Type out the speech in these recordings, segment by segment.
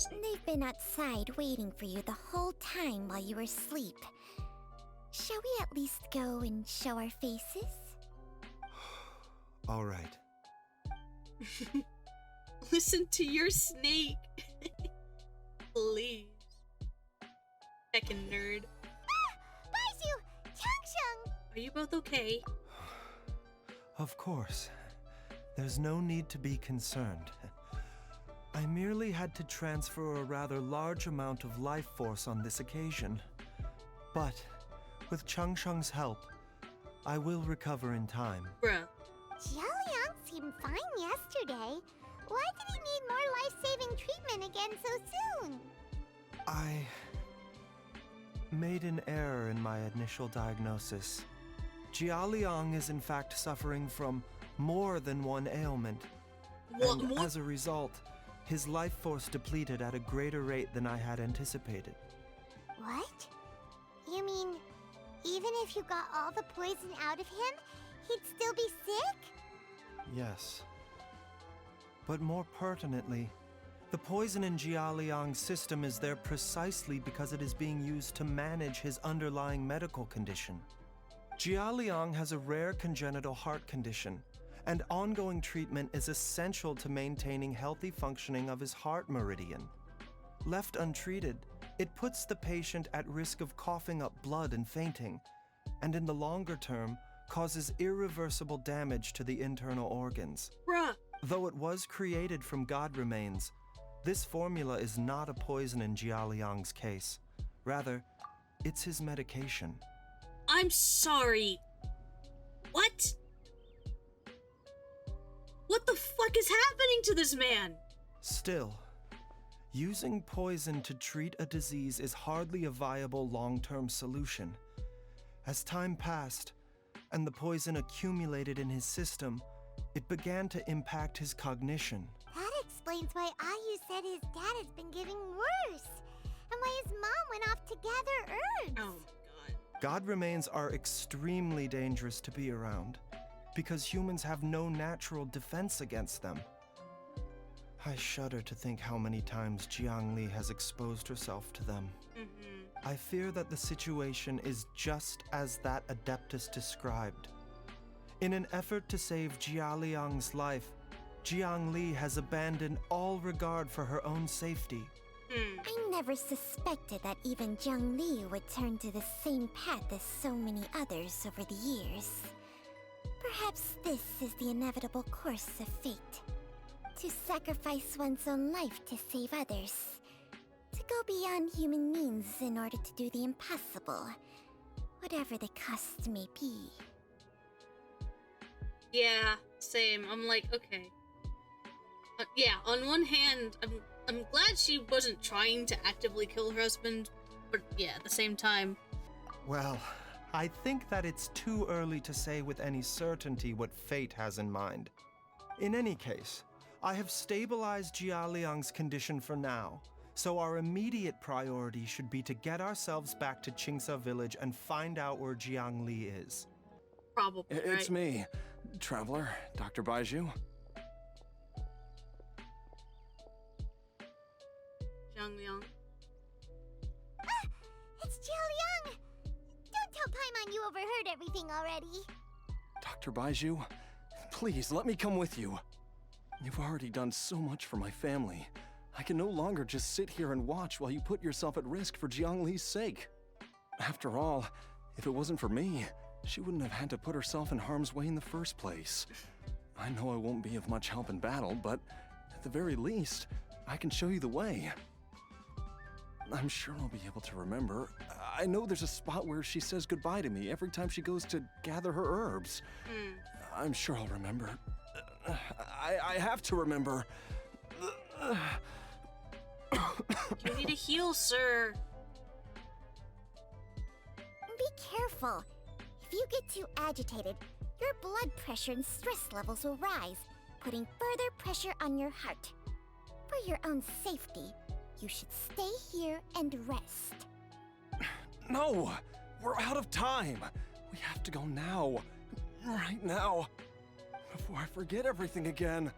They've been outside waiting for you the whole time while you were asleep. Shall we at least go and show our faces? All right. Listen to your snake. Please. Heckin' nerd. Baizhu! Changsheng! Are you both okay? Of course. There's no need to be concerned. I merely had to transfer a rather large amount of life force on this occasion. But with Changsheng's help, I will recover in time. Bruh. Jialiang seemed fine yesterday. Why did he need more life-saving treatment again so soon? I made an error in my initial diagnosis. Jialiang is in fact suffering from more than one ailment. What? And as a result, his life force depleted at a greater rate than I had anticipated. What? You mean, even if you got all the poison out of him, he'd still be sick? Yes. But more pertinently, the poison in Jialiang's system is there precisely because it is being used to manage his underlying medical condition. Jialiang has a rare congenital heart condition, and ongoing treatment is essential to maintaining healthy functioning of his heart meridian. Left untreated, it puts the patient at risk of coughing up blood and fainting, and in the longer term, causes irreversible damage to the internal organs. Bruh. Though it was created from god remains, this formula is not a poison in Jialiang's case. Rather, it's his medication. I'm sorry. What? What the fuck is happening to this man? Still, using poison to treat a disease is hardly a viable long-term solution. As time passed, and the poison accumulated in his system, it began to impact his cognition. That explains why Ayu said his dad has been getting worse, and why his mom went off to gather herbs. Oh my god. God remains are extremely dangerous to be around, because humans have no natural defense against them. I shudder to think how many times Jiangli has exposed herself to them. I fear that the situation is just as that Adeptus described. In an effort to save Jialiang's life, Jiangli has abandoned all regard for her own safety. I never suspected that even Jiang Li would turn to the same path as so many others over the years. Perhaps this is the inevitable course of fate. To sacrifice one's own life to save others. To go beyond human means in order to do the impossible, whatever the cost may be. Yeah, same. I'm like, okay. Yeah, on one hand, I'm glad she wasn't trying to actively kill her husband, but yeah, at the same time. Well, I think that it's too early to say with any certainty what fate has in mind. In any case, I have stabilized Jialiang's condition for now, so our immediate priority should be to get ourselves back to Qingsa village and find out where Jiangli is. Probably, right? It's me, Traveler, Dr. Baizhu. Zhang Liang. Ah! It's Jialiang! Don't tell Paimon you overheard everything already. Dr. Baizhu, please let me come with you. You've already done so much for my family. I can no longer just sit here and watch while you put yourself at risk for Jiangli's sake. After all, if it wasn't for me, she wouldn't have had to put herself in harm's way in the first place. I know I won't be of much help in battle, but at the very least, I can show you the way. I'm sure I'll be able to remember. I know there's a spot where she says goodbye to me every time she goes to gather her herbs. I'm sure I'll remember. I have to remember. You need to heal, sir. Be careful. If you get too agitated, your blood pressure and stress levels will rise, putting further pressure on your heart. For your own safety, you should stay here and rest. No! We're out of time! We have to go now. Right now. Before I forget everything again.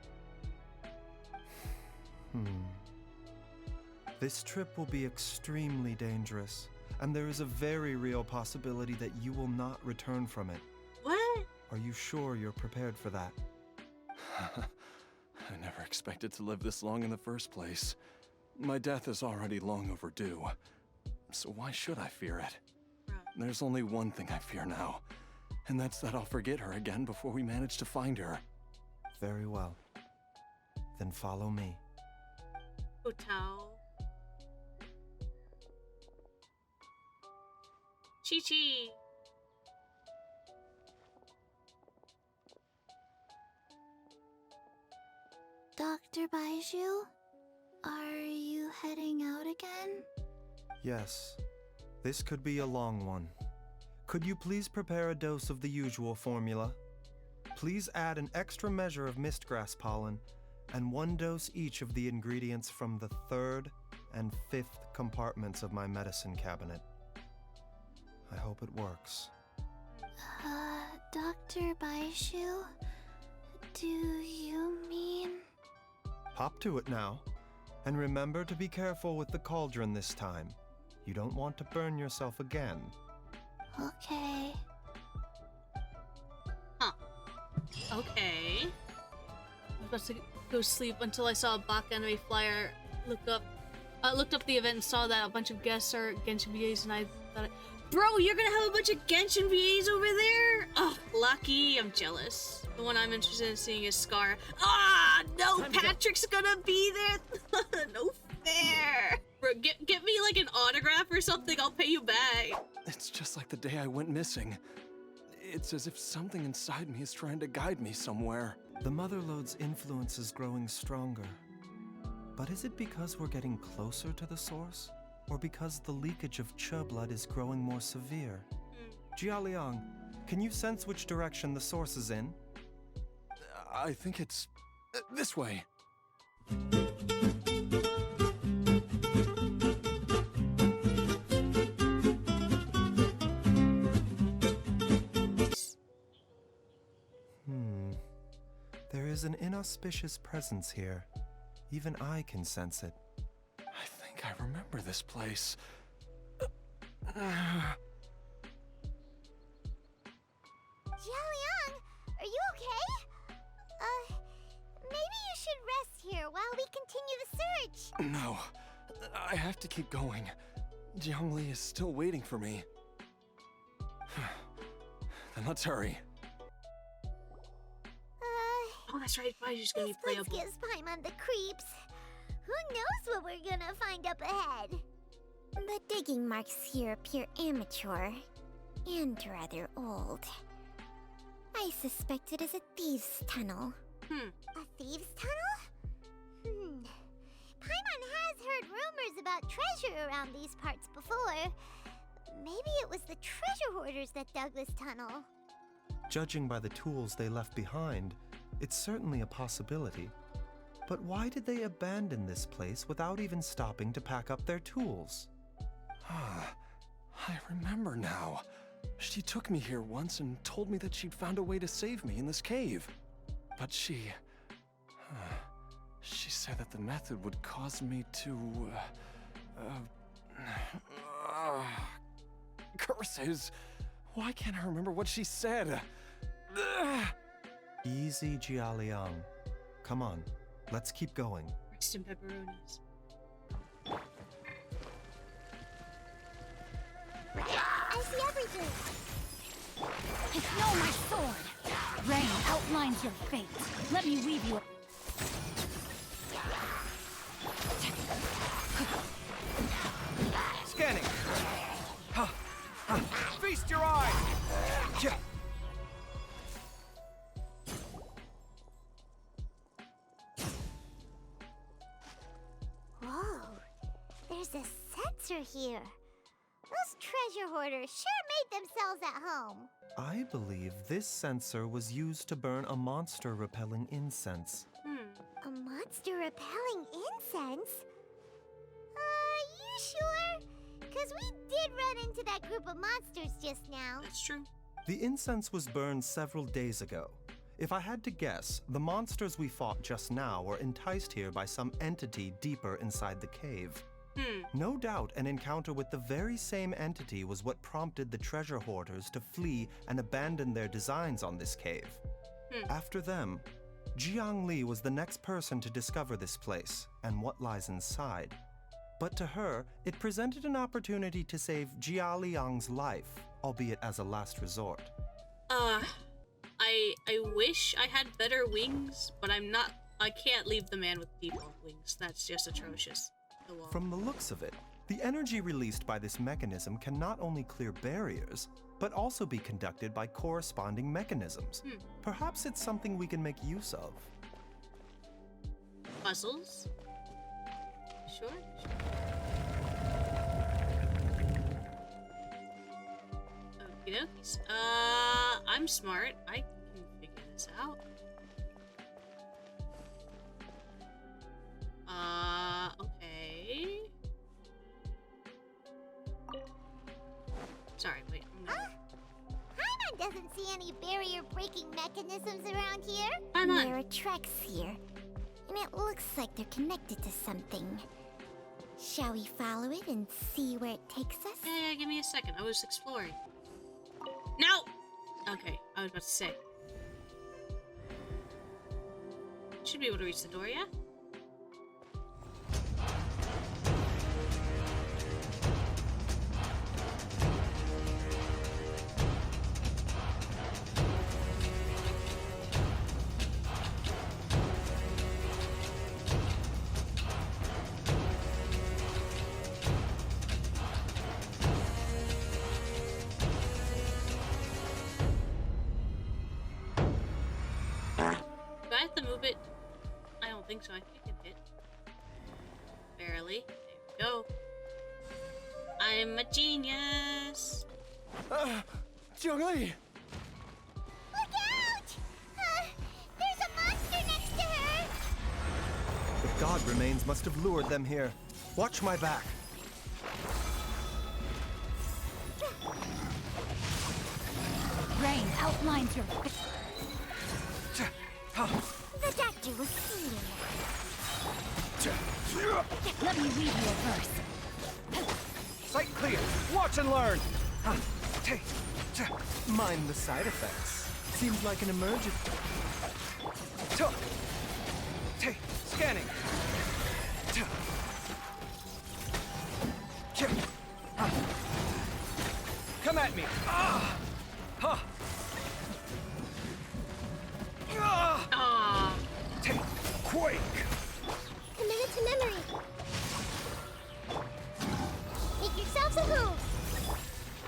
This trip will be extremely dangerous, and there is a very real possibility that you will not return from it. What? Are you sure you're prepared for that? I never expected to live this long in the first place. My death is already long overdue. So why should I fear it? There's only one thing I fear now, and that's that I'll forget her again before we manage to find her. Very well. Then follow me. Hotel. Chi-Chi. Dr. Baizhu, are you heading out again? Yes. This could be a long one. Could you please prepare a dose of the usual formula? Please add an extra measure of mistgrass pollen and 1 dose each of the ingredients from the 3rd and 5th compartments of my medicine cabinet. I hope it works. Dr. Baizhu, do you mean... Hop to it now. And remember to be careful with the cauldron this time. You don't want to burn yourself again. Okay. Huh. Okay. I was about to go sleep until I saw a Bach anime flyer. Looked up the event and saw that a bunch of guests are Genshin VAs, and I thought, bro, you're gonna have a bunch of Genshin VAs over there? Oh, lucky. I'm jealous. The one I'm interested in seeing is Scar. Ah, no, Patrick's gonna be there. No fair. Bro, get me like an autograph or something. I'll pay you back. It's just like the day I went missing. It's as if something inside me is trying to guide me somewhere. The Motherlode's influence is growing stronger. But is it because we're getting closer to the source? Or because the leakage of Che blood is growing more severe? Jialiang, can you sense which direction the source is in? I think it's this way. There is an inauspicious presence here. Even I can sense it. I think I remember this place. Jialiang, are you okay? Maybe you should rest here while we continue the search. No, I have to keep going. Jiangli is still waiting for me. Then let's hurry. Oh, that's right. Baiju's gonna be This place playable. gives Paimon the creeps. Who knows what we're gonna find up ahead? The digging marks here appear amateur and rather old. I suspect it is a thieves' tunnel. A thieves' tunnel? Paimon has heard rumors about treasure around these parts before. Maybe it was the treasure hoarders that dug this tunnel. Judging by the tools they left behind, it's certainly a possibility. But why did they abandon this place without even stopping to pack up their tools? I remember now. She took me here once and told me that she'd found a way to save me in this cave. But she said that the method would cause me to, curses. Why can't I remember what she said? Easy, Jialiang. Come on, let's keep going. Rest in pepperonis. I see everything. I know my sword! Rain outlines your fate. Let me weave you. Scanning. Feast your eyes. Whoa, there's a sensor here. Those treasure hoarders sure made themselves at home. I believe this sensor was used to burn a monster-repelling incense. A monster repelling incense? You sure? Because we did run into that group of monsters just now. That's true. The incense was burned several days ago. If I had to guess, the monsters we fought just now were enticed here by some entity deeper inside the cave. No doubt an encounter with the very same entity was what prompted the treasure hoarders to flee and abandon their designs on this cave. After them, Jiang Li was the next person to discover this place and what lies inside. But to her, it presented an opportunity to save Jia Liang's life, albeit as a last resort. I wish I had better wings, but I can't leave the man with default wings. That's just atrocious. From the looks of it, the energy released by this mechanism can not only clear barriers, but also be conducted by corresponding mechanisms. Perhaps it's something we can make use of. Puzzles? Sure. Okie dokies. I'm smart. I can figure this out. Okay. Sorry, wait. Paimon doesn't see any barrier-breaking mechanisms around here. Paimon. There are tracks here, and it looks like they're connected to something. Shall we follow it and see where it takes us? Yeah, give me a second. I was exploring. No! Okay, I was about to say. Should be able to reach the door, yeah? Do I have to move it? I don't think so. I think I can hit. Barely. There we go. I'm a genius. Jiang Li! Look out! There's a monster next to her! The god remains must have lured them here. Watch my back. Rain outlines your face. The doctor will see you. Let me read you a verse. Sight clear. Watch and learn. Mind the side effects. Seems like an emergency. Scanning. Come at me. Quake. Commit it to memory. Make yourselves a move.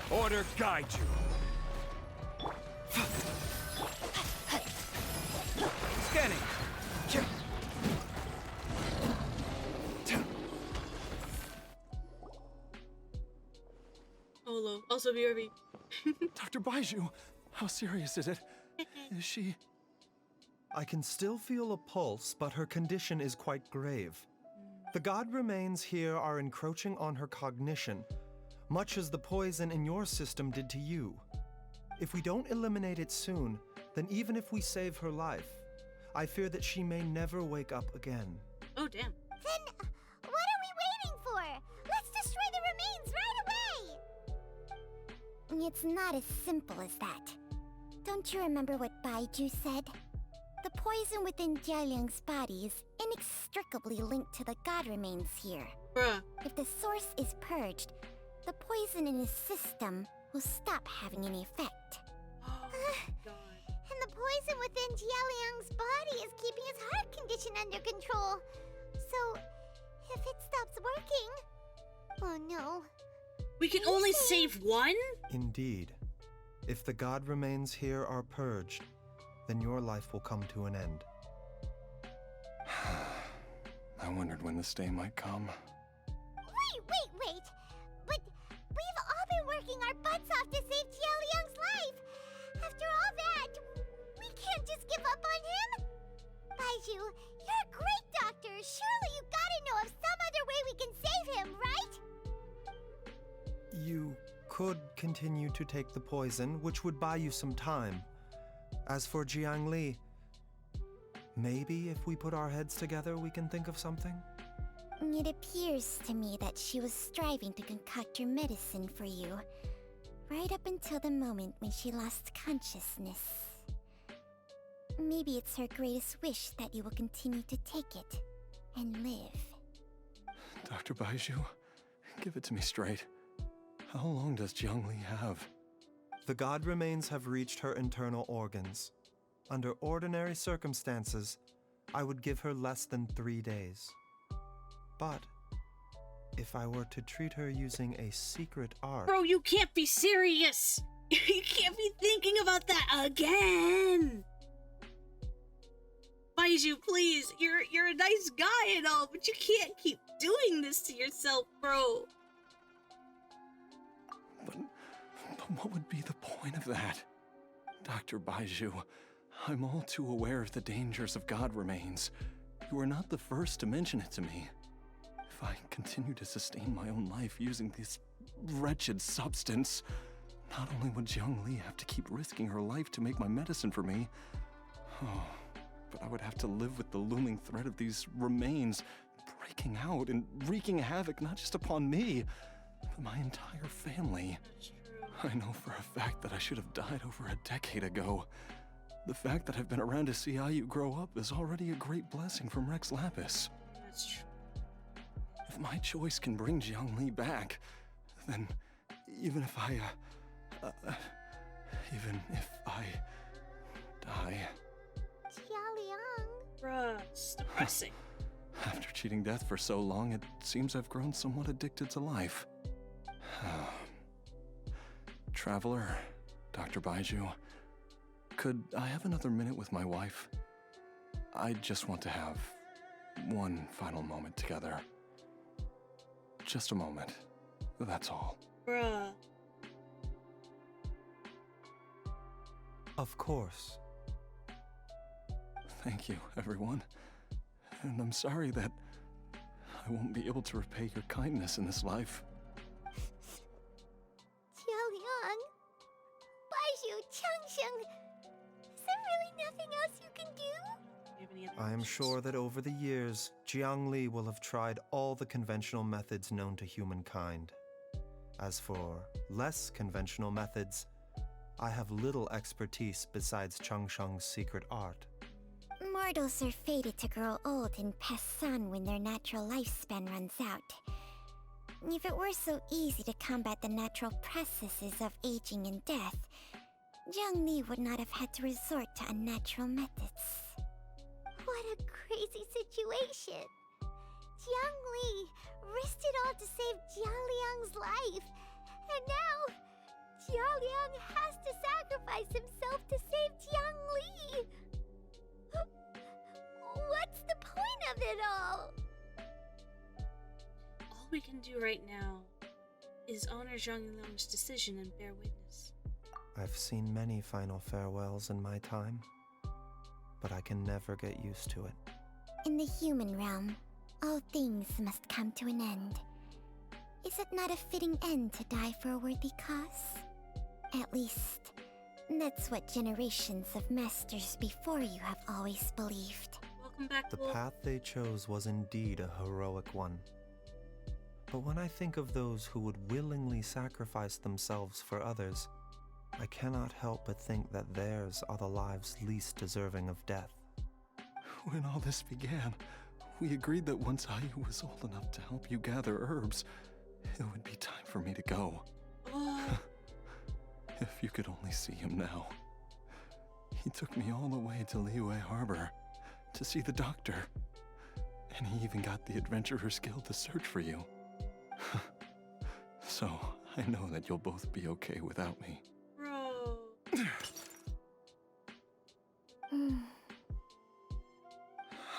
Order guide you. Scanning. Olo. Also BRB. Dr. Baizhu, how serious is it? Is she... I can still feel a pulse, but her condition is quite grave. The god remains here are encroaching on her cognition, much as the poison in your system did to you. If we don't eliminate it soon, then even if we save her life, I fear that she may never wake up again. Oh, damn. Then, what are we waiting for? Let's destroy the remains right away! It's not as simple as that. Don't you remember what Baizhu said? The poison within Jialiang's body is inextricably linked to the god remains here. Bruh. If the source is purged, the poison in his system will stop having any effect. God. And the poison within Jialiang's body is keeping his heart condition under control. So, if it stops working... Oh no. We can only save one? Indeed. If the god remains here are purged, then your life will come to an end. I wondered when this day might come. Wait! But we've all been working our butts off to save Jialiang's life! After all that, we can't just give up on him! Baizhu, you're a great doctor! Surely you gotta know of some other way we can save him, right? You could continue to take the poison, which would buy you some time. As for Jiang Li, maybe if we put our heads together, we can think of something? It appears to me that she was striving to concoct your medicine for you, right up until the moment when she lost consciousness. Maybe it's her greatest wish that you will continue to take it and live. Dr. Baizhu, give it to me straight. How long does Jiangli have? The god remains have reached her internal organs. Under ordinary circumstances, I would give her less than 3 days. But if I were to treat her using a secret art... Bro, you can't be serious! You can't be thinking about that again! Baizhu, please, you're a nice guy and all, but you can't keep doing this to yourself, bro. But what would be the point of that? Dr. Baizhu, I'm all too aware of the dangers of god remains. You are not the first to mention it to me. If I continue to sustain my own life using this wretched substance, not only would Jiangli have to keep risking her life to make my medicine for me, but I would have to live with the looming threat of these remains breaking out and wreaking havoc not just upon me, but my entire family. I know for a fact that I should have died over a decade ago. The fact that I've been around to see how you grow up is already a great blessing from Rex Lapis. That's true. If my choice can bring Jiangli back, then even if I die... Jialiang. Bruh, it's depressing. After cheating death for so long, it seems I've grown somewhat addicted to life. Traveler, Dr. Baizhu, could I have another minute with my wife? I just want to have one final moment together. Just a moment. That's all. Bruh. Of course. Thank you, everyone. And I'm sorry that I won't be able to repay your kindness in this life. Jialiang. Baizhu, Changsheng. Is there really nothing else you can do? Do you have any other I am options? sure that over the years, Jiangli will have tried all the conventional methods known to humankind. As for less conventional methods, I have little expertise besides Changsheng's secret art. Mortals are fated to grow old and pass on when their natural lifespan runs out. If it were so easy to combat the natural processes of aging and death, Jiangli would not have had to resort to unnatural methods. What a crazy situation! Jiangli risked it all to save Jialiang's life, and now Jialiang has to sacrifice himself to save Jiangli! What's the point of it all? All we can do right now is honor Zhang Yulong's decision and bear witness. I've seen many final farewells in my time, but I can never get used to it. In the human realm, all things must come to an end. Is it not a fitting end to die for a worthy cause? At least, that's what generations of masters before you have always believed. Welcome back, The Wolf. path they chose was indeed a heroic one. But when I think of those who would willingly sacrifice themselves for others, I cannot help but think that theirs are the lives least deserving of death. When all this began, we agreed that once Ayu was old enough to help you gather herbs, it would be time for me to go. Oh, If you could only see him now. He took me all the way to Liyue Harbor to see the doctor. And he even got the Adventurers Guild to search for you. So, I know that you'll both be okay without me. bro.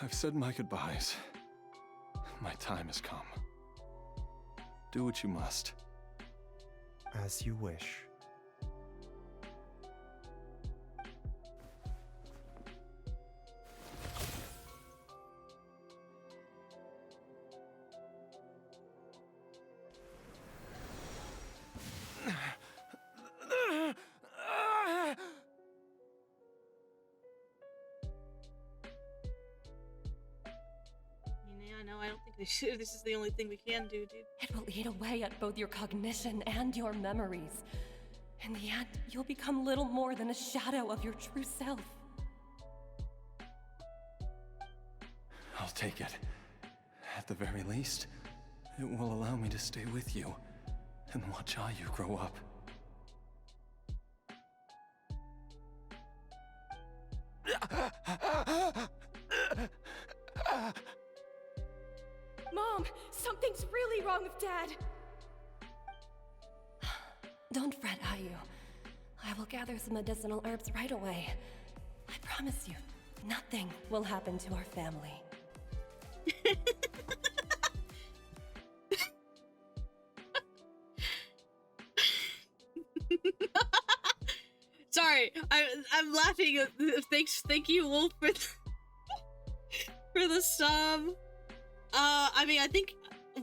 I've said my goodbyes. My time has come. Do what you must. As you wish. I mean, yeah, no, I don't think this is the only thing we can do, dude. It will eat away at both your cognition and your memories. In the end, you'll become little more than a shadow of your true self. I'll take it. At the very least, it will allow me to stay with you and watch Ayu grow up. Mom, something's really wrong with Dad. Don't fret, Ayu. I will gather some medicinal herbs right away. I promise you, nothing will happen to our family. Sorry, I'm laughing. Thank you, Wolf, for for the sub. I mean, I think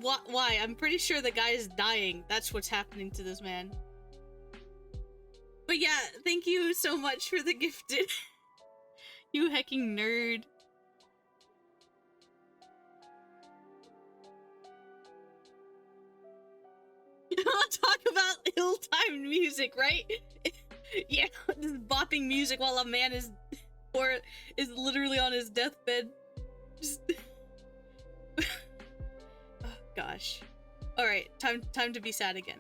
why? I'm pretty sure the guy is dying. That's what's happening to this man. But yeah, thank you so much for the gifted. You hecking nerd. Talk about ill-timed music, right? Yeah, just bopping music while a man is literally on his deathbed. Just oh, gosh. All right, time to be sad again.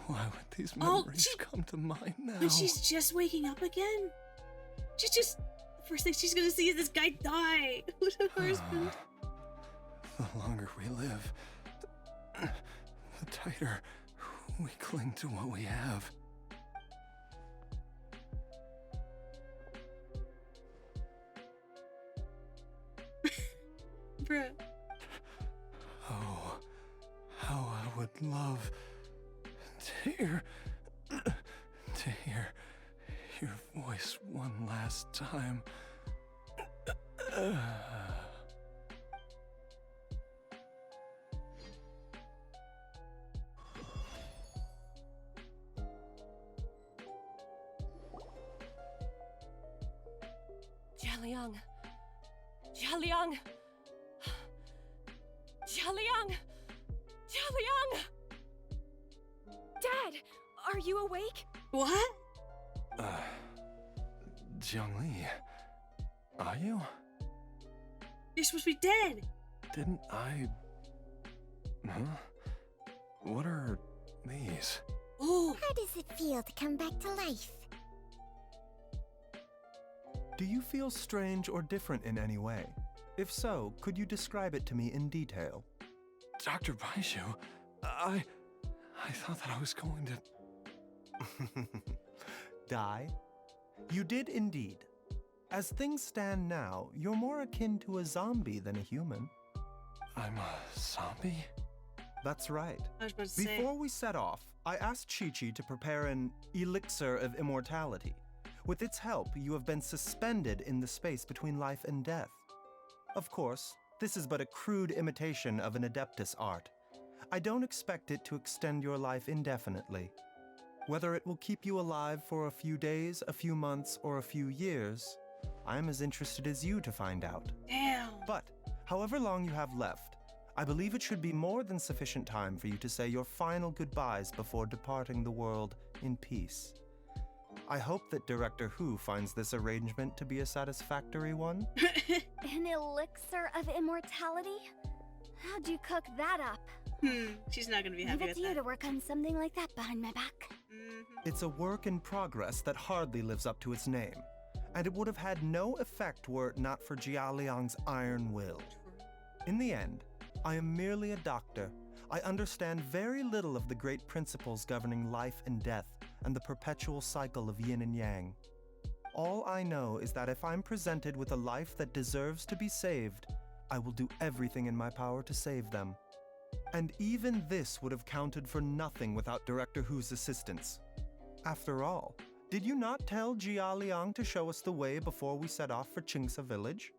Why would these memories come to mind now? And she's just waking up again. She's just first thing she's gonna see is this guy die. Who's her husband? The longer we live, the tighter we cling to what we have. Bruh. Oh, how I would love to hear your voice one last time. Jialiang! Jialiang! Jialiang! Jialiang! Dad, are you awake? What? Jiangli, are you? You're supposed to be dead. Didn't I... Huh? What are these? Oh. How does it feel to come back to life? Do you feel strange or different in any way? If so, could you describe it to me in detail? Dr. Baizhu, I thought that I was going to... Die? You did indeed. As things stand now, you're more akin to a zombie than a human. I'm a zombie? That's right. I was about to say. Before we set off, I asked Chi-Chi to prepare an elixir of immortality. With its help, you have been suspended in the space between life and death. Of course, this is but a crude imitation of an Adeptus art. I don't expect it to extend your life indefinitely. Whether it will keep you alive for a few days, a few months, or a few years, I'm as interested as you to find out. Damn. But, however long you have left, I believe it should be more than sufficient time for you to say your final goodbyes before departing the world in peace. I hope that Director Hu finds this arrangement to be a satisfactory one. An elixir of immortality? How'd you cook that up? She's not gonna be happy Leave it with to you that. to work on something like that behind my back. It's a work in progress that hardly lives up to its name, and it would have had no effect were it not for Jialiang's iron will. In the end, I am merely a doctor. I understand very little of the great principles governing life and death and the perpetual cycle of yin and yang. All I know is that if I'm presented with a life that deserves to be saved, I will do everything in my power to save them. And even this would have counted for nothing without Director Hu's assistance. After all, did you not tell Jia Liang to show us the way before we set off for Qingsa village?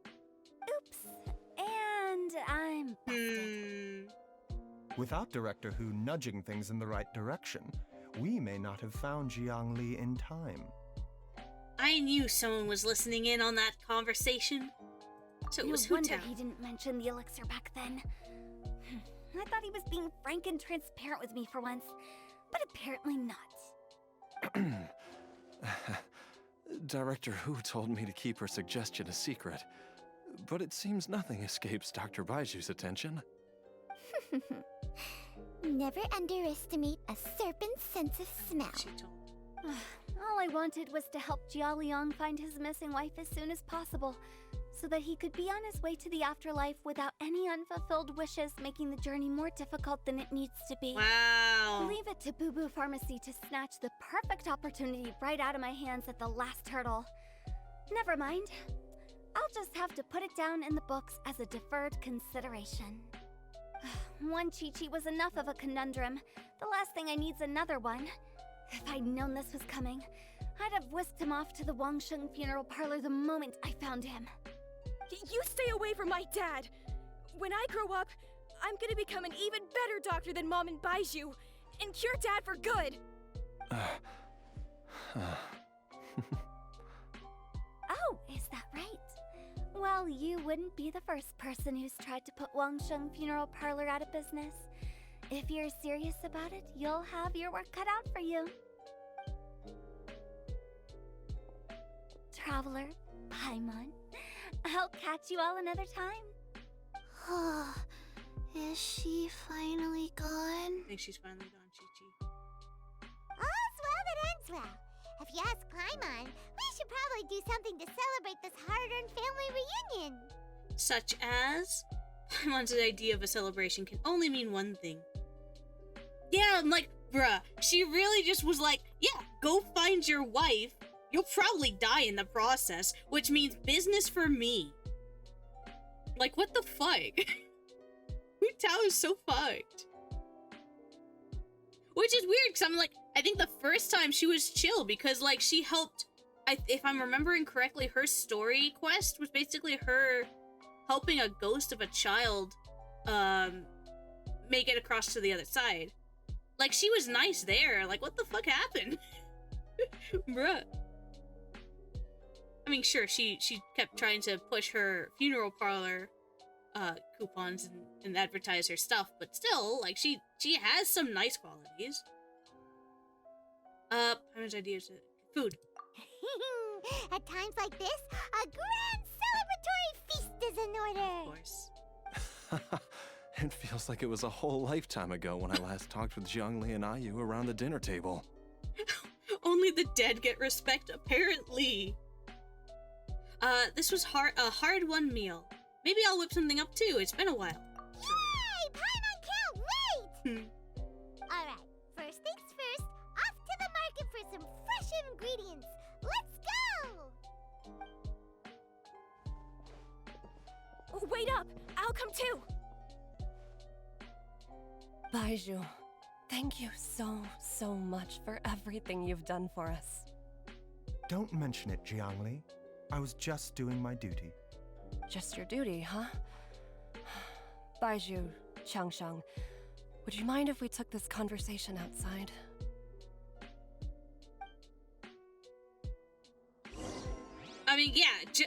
Oops. And I'm busted. Without Director Hu nudging things in the right direction, we may not have found Jiangli in time. I knew someone was listening in on that conversation. So it No was wonder Hootown. he didn't mention the elixir back then. I thought he was being frank and transparent with me for once, but apparently not. Director Hu told me to keep her suggestion a secret, but it seems nothing escapes Dr. Baiju's attention. Never underestimate a serpent's sense of smell. She told. All I wanted was to help Jialiang find his missing wife as soon as possible, so that he could be on his way to the afterlife without any unfulfilled wishes making the journey more difficult than it needs to be. Wow. Leave it to Boo Boo Pharmacy to snatch the perfect opportunity right out of my hands at the last hurdle. Never mind. I'll just have to put it down in the books as a deferred consideration. One Chi-Chi was enough of a conundrum. The last thing I need's another one. If I'd known this was coming, I'd have whisked him off to the Wangsheng funeral parlor the moment I found him. You stay away from my dad! When I grow up, I'm gonna become an even better doctor than Mom and Baizhu, and cure Dad for good! Oh, is that right? Well, you wouldn't be the first person who's tried to put Wangsheng funeral parlor out of business. If you're serious about it, you'll have your work cut out for you. Traveler, Paimon, I'll catch you all another time. Is she finally gone? I think she's finally gone, Chi-Chi. All's well that ends well. If you ask Paimon, we should probably do something to celebrate this hard-earned family reunion. Such as? Paimon's idea of a celebration can only mean one thing. Yeah, I'm like, bruh, she really just was like, yeah, go find your wife. You'll probably die in the process, which means business for me. Like, what the fuck? Hu Tao is so fucked. Which is weird, because I'm like, I think the first time she was chill, because, like, she helped, if I'm remembering correctly, her story quest was basically her helping a ghost of a child, make it across to the other side. Like, she was nice there. Like, what the fuck happened? Bruh. I mean, sure, she kept trying to push her funeral parlor coupons and advertise her stuff, but still, like, she has some nice qualities. How much ideas? Food. At times like this, a grand celebratory feast is in order. Of course. It feels like it was a whole lifetime ago when I last talked with Zhongli and Ayu around the dinner table. Only the dead get respect, apparently. This was a hard-won meal. Maybe I'll whip something up too. It's been a while. Yay! Paimon can't wait! Alright, first things first, off to the market for some fresh ingredients. Let's go! Wait up! I'll come too! Baizhu, thank you so much for everything you've done for us. Don't mention it, Jiangli. I was just doing my duty. Just your duty, huh? Baizhu, Changsheng, would you mind if we took this conversation outside? I mean, yeah,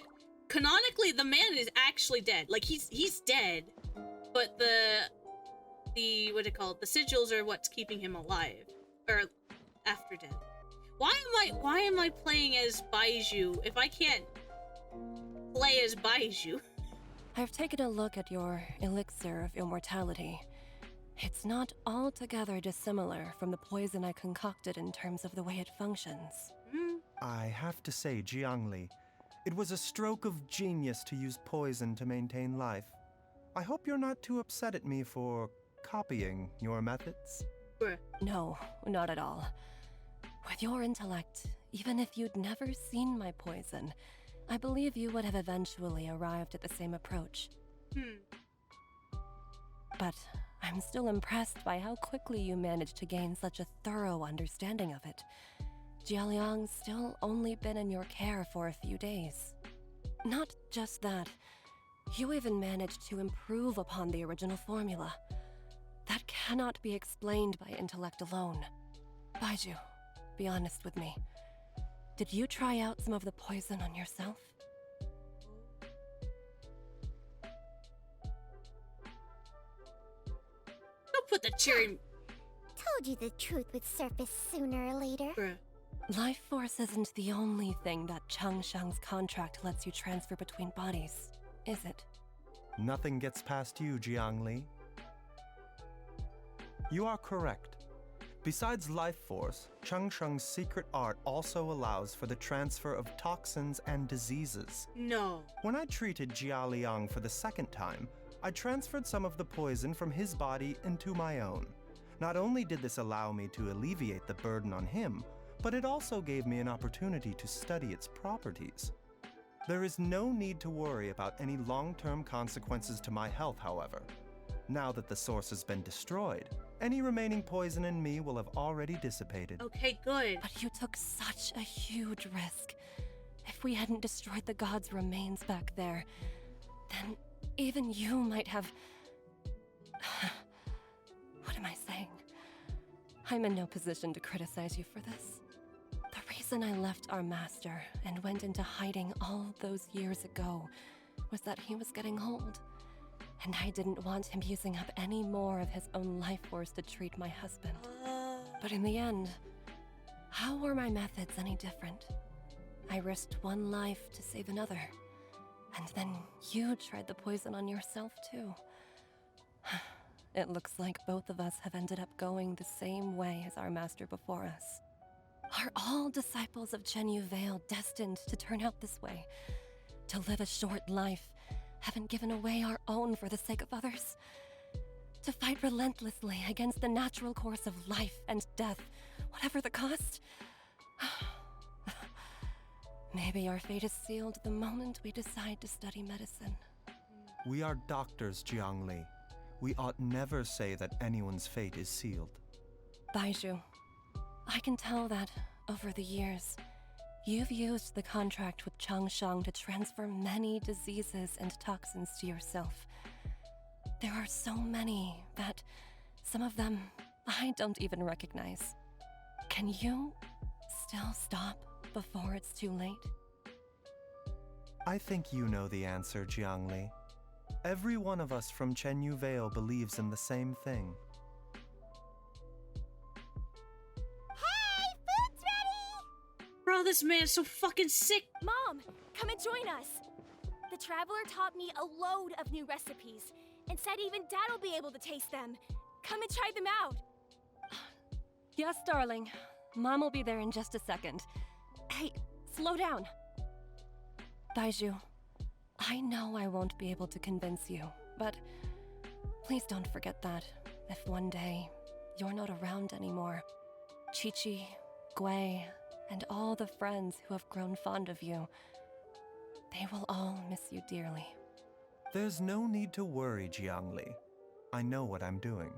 canonically, the man is actually dead. Like, he's dead, but the what do you call it? The sigils are what's keeping him alive, or after death. Why am I playing as Baizhu if I can't play as Baizhu? I've taken a look at your elixir of immortality. It's not altogether dissimilar from the poison I concocted in terms of the way it functions. I have to say, Jiangli, it was a stroke of genius to use poison to maintain life. I hope you're not too upset at me for copying your methods. Bruh. No, not at all. With your intellect, even if you'd never seen my poison, I believe you would have eventually arrived at the same approach. But I'm still impressed by how quickly you managed to gain such a thorough understanding of it. Jialiang's still only been in your care for a few days. Not just that, you even managed to improve upon the original formula. That cannot be explained by intellect alone. Baizhu, be honest with me. Did you try out some of the poison on yourself? with the cheering. Told you the truth would surface sooner or later. Bruh. Life force isn't the only thing that Changsheng's contract lets you transfer between bodies, is it? Nothing gets past you, Jiangli. You are correct. Besides life force, Changsheng's secret art also allows for the transfer of toxins and diseases. No. When I treated Jia Liang for the second time, I transferred some of the poison from his body into my own. Not only did this allow me to alleviate the burden on him, but it also gave me an opportunity to study its properties. There is no need to worry about any long-term consequences to my health, however. Now that the source has been destroyed, any remaining poison in me will have already dissipated. Okay, good. But you took such a huge risk. If we hadn't destroyed the god's remains back there, then even you might have... What am I saying? I'm in no position to criticize you for this. The reason I left our master and went into hiding all those years ago was that he was getting old. And I didn't want him using up any more of his own life force to treat my husband. But in the end, how were my methods any different? I risked one life to save another. And then you tried the poison on yourself too. It looks like both of us have ended up going the same way as our master before us. Are all disciples of Chenyu Vale destined to turn out this way? To live a short life, haven't given away our own for the sake of others? To fight relentlessly against the natural course of life and death, whatever the cost? Maybe our fate is sealed the moment we decide to study medicine. We are doctors, Jiangli. We ought never say that anyone's fate is sealed. Baizhu, I can tell that, over the years, you've used the contract with Changsheng to transfer many diseases and toxins to yourself. There are so many that, some of them, I don't even recognize. Can you still stop before it's too late? I think you know the answer, Jiangli. Every one of us from Chenyu Vale believes in the same thing. Hey, food's ready! Bro, this man is so fucking sick. Mom, come and join us. The Traveler taught me a load of new recipes and said even Dad'll be able to taste them. Come and try them out. Yes, darling. Mom will be there in just a second. Hey, slow down. Baizhu, I know I won't be able to convince you, but please don't forget that if one day you're not around anymore, Chi-Chi, Gui, and all the friends who have grown fond of you, they will all miss you dearly. There's no need to worry, Jiangli. I know what I'm doing.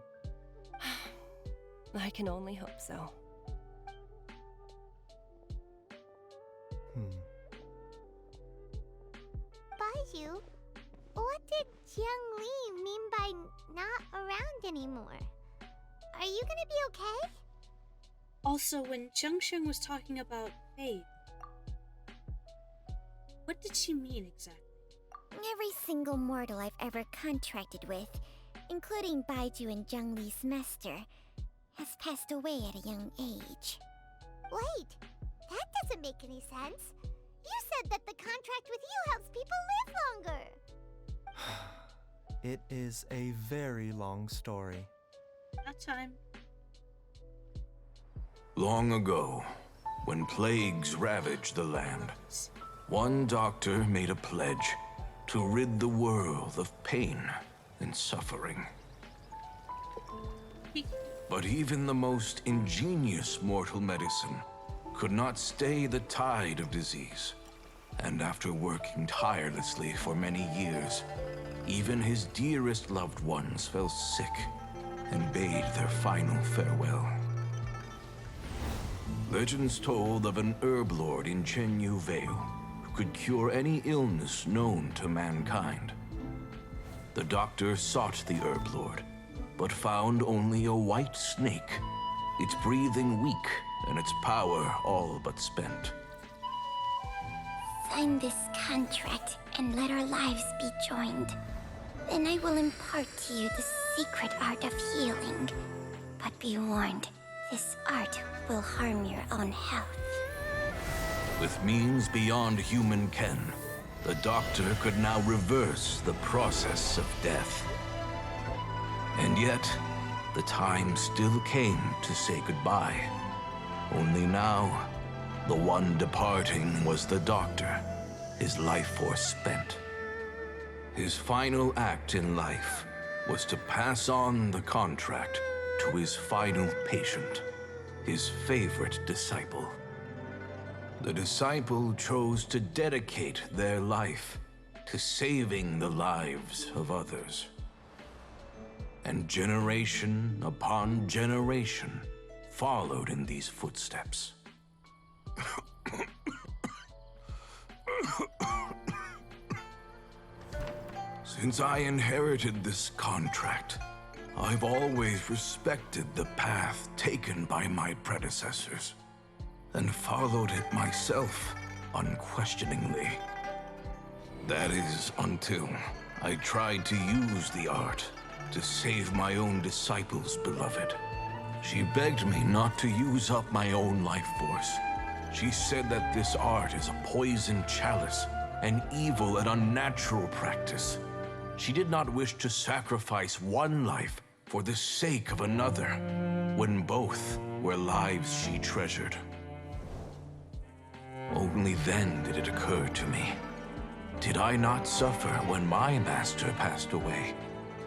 I can only hope so. Baizhu, what did Jiang Li mean by not around anymore? Are you gonna be okay? Also, when Changsheng was talking about fate, what did she mean exactly? Every single mortal I've ever contracted with, including Baizhu and Zhang Li's master, has passed away at a young age. Wait, that doesn't make any sense. You said that the contract with you helps people live longer. It is a very long story. That time. Long ago, when plagues ravaged the land, one doctor made a pledge to rid the world of pain and suffering. But even the most ingenious mortal medicine could not stay the tide of disease. And after working tirelessly for many years, even his dearest loved ones fell sick and bade their final farewell. Legends told of an herb lord in Chenyu Vale who could cure any illness known to mankind. The doctor sought the herb lord, but found only a white snake, its breathing weak and its power all but spent. Sign this contract and let our lives be joined. Then I will impart to you the secret art of healing. But be warned, this art will harm your own health. With means beyond human ken, the doctor could now reverse the process of death. And yet, the time still came to say goodbye. Only now, the one departing was the doctor, his life force spent. His final act in life was to pass on the contract to his final patient, his favorite disciple. The disciple chose to dedicate their life to saving the lives of others. And generation upon generation followed in these footsteps. Since I inherited this contract, I've always respected the path taken by my predecessors, and followed it myself unquestioningly. That is until I tried to use the art to save my own disciple's beloved. She begged me not to use up my own life force. She said that this art is a poison chalice, an evil and unnatural practice. She did not wish to sacrifice one life for the sake of another, when both were lives she treasured. Only then did it occur to me. Did I not suffer when my master passed away,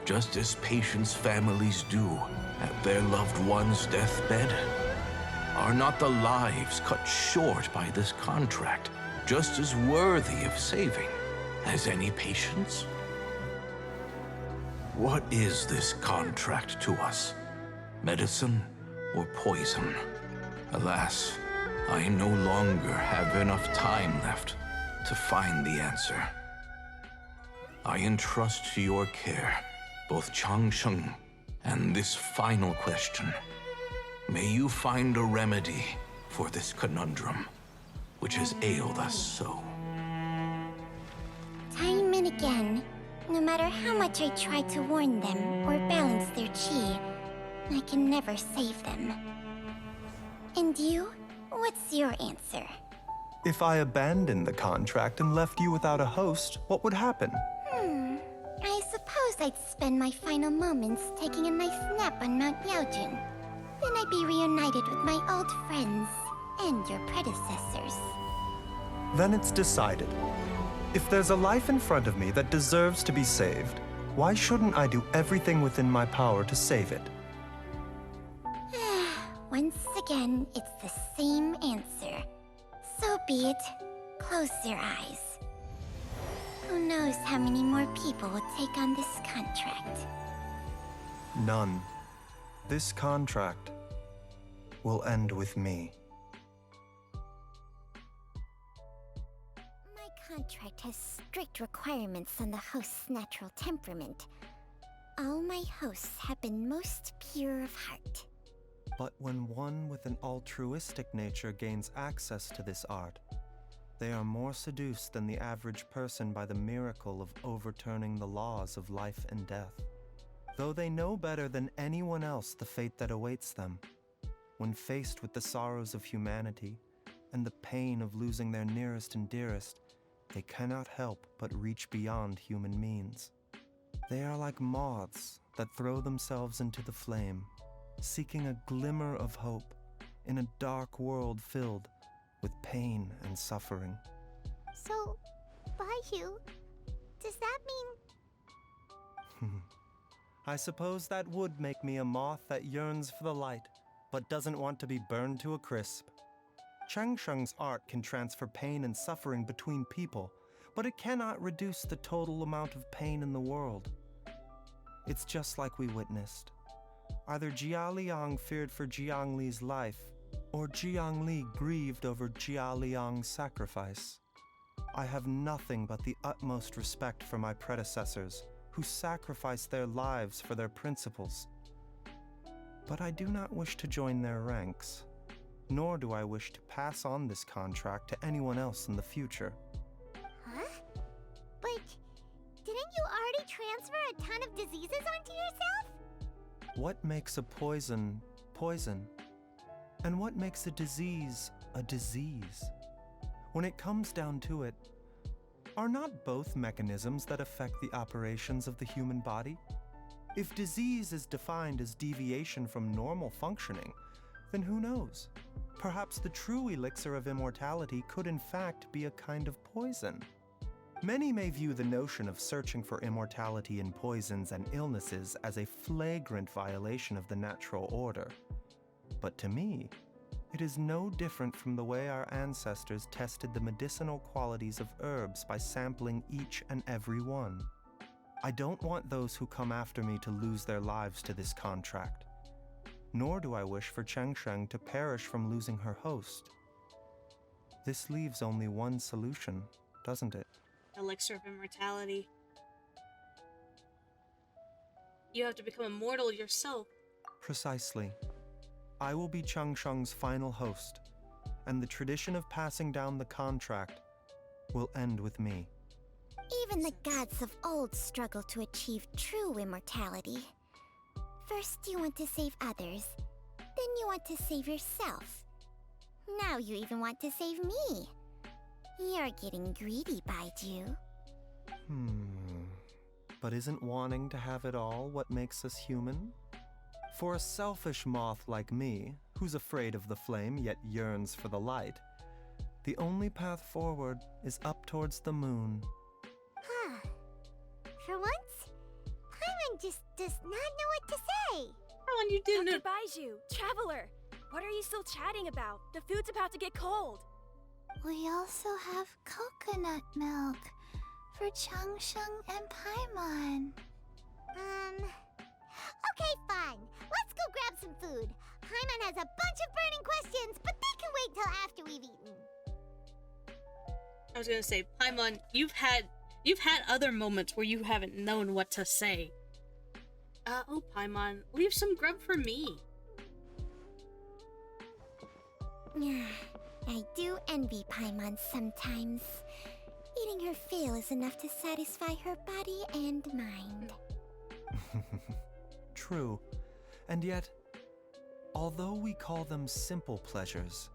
just as patients' families do at their loved one's deathbed? Are not the lives cut short by this contract just as worthy of saving as any patient's? What is this contract to us? Medicine or poison? Alas, I no longer have enough time left to find the answer. I entrust to your care both Changsheng and this final question. May you find a remedy for this conundrum, which has ailed us so. Time and again, no matter how much I try to warn them or balance their chi, I can never save them. And you? What's your answer? If I abandoned the contract and left you without a host, what would happen? I suppose I'd spend my final moments taking a nice nap on Mount Yaojun. Then I'd be reunited with my old friends and your predecessors. Then it's decided. If there's a life in front of me that deserves to be saved, why shouldn't I do everything within my power to save it? Once again, it's the same answer. So be it. Close your eyes. Who knows how many more people will take on this contract? None. This contract will end with me. My contract has strict requirements on the host's natural temperament. All my hosts have been most pure of heart. But when one with an altruistic nature gains access to this art, they are more seduced than the average person by the miracle of overturning the laws of life and death. Though they know better than anyone else the fate that awaits them, when faced with the sorrows of humanity and the pain of losing their nearest and dearest, they cannot help but reach beyond human means. They are like moths that throw themselves into the flame, seeking a glimmer of hope in a dark world filled with pain and suffering. So, Baizhu, does that mean... I suppose that would make me a moth that yearns for the light, but doesn't want to be burned to a crisp. Changsheng's art can transfer pain and suffering between people, but it cannot reduce the total amount of pain in the world. It's just like we witnessed. Either Jia Liang feared for Jiang Li's life, or Jiang Li grieved over Jia Liang's sacrifice. I have nothing but the utmost respect for my predecessors, who sacrificed their lives for their principles. But I do not wish to join their ranks, nor do I wish to pass on this contract to anyone else in the future. Huh? But didn't you already transfer a diseases onto yourself? What makes a poison poison? And what makes a disease a disease? When it comes down to it, are not both mechanisms that affect the operations of the human body? If disease is defined as deviation from normal functioning, then who knows? Perhaps the true elixir of immortality could in fact be a kind of poison. Many may view the notion of searching for immortality in poisons and illnesses as a flagrant violation of the natural order. But to me, it is no different from the way our ancestors tested the medicinal qualities of herbs by sampling each and every one. I don't want those who come after me to lose their lives to this contract. Nor do I wish for Chengsheng to perish from losing her host. This leaves only one solution, doesn't it? Elixir of immortality. You have to become immortal yourself. Precisely. I will be Chengsheng's final host, and the tradition of passing down the contract will end with me. Even the gods of old struggle to achieve true immortality. First you want to save others, then you want to save yourself. Now you even want to save me. You're getting greedy, Baizhu. But isn't wanting to have it all what makes us human? For a selfish moth like me, who's afraid of the flame yet yearns for the light, the only path forward is up towards the moon. For once, Paimon just does not know what to say. Oh, and you didn't. Dr. Baizhu, Traveler, what are you still chatting about? The food's about to get cold. We also have coconut milk for Changsheng and Paimon. Okay, fine. Let's go grab some food. Paimon has a bunch of burning questions, but they can wait till after we've eaten. I was gonna say, Paimon, you've had other moments where you haven't known what to say. Oh, Paimon, leave some grub for me. I do envy Paimon sometimes. Eating her fill is enough to satisfy her body and mind. True. And yet, although we call them simple pleasures,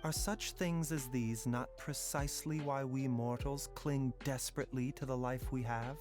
are such things as these not precisely why we mortals cling desperately to the life we have?